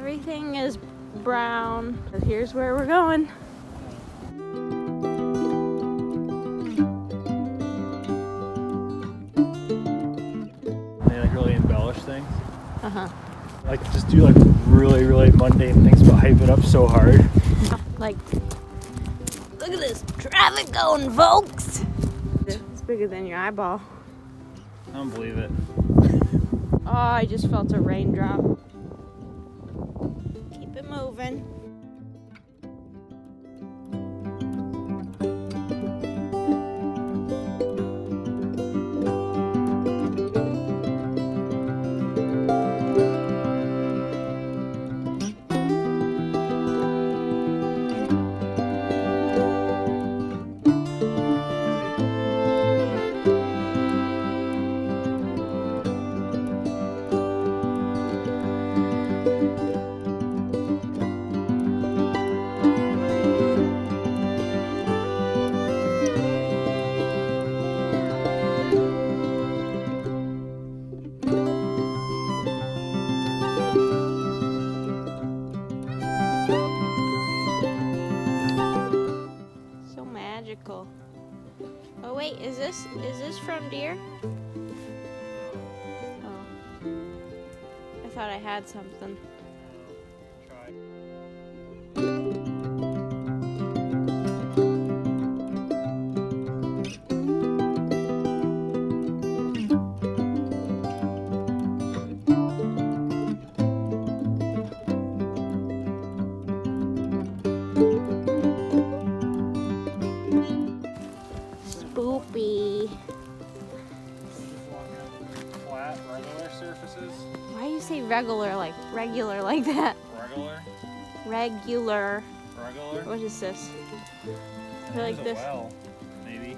Everything is brown. But here's where we're going. They like really embellish things. Like just do like really, really mundane things, but hype it up so hard. Like, look at this traffic going, folks. It's bigger than your eyeball. I don't believe it. Oh, I just felt a raindrop. Keep it moving. Magical. Oh wait, is this from deer? Oh. I thought I had something. Spoopy. Flat, regular surfaces. Why do you say regular like that? Regular? Regular. Regular? What is this? I feel like this. Well, maybe.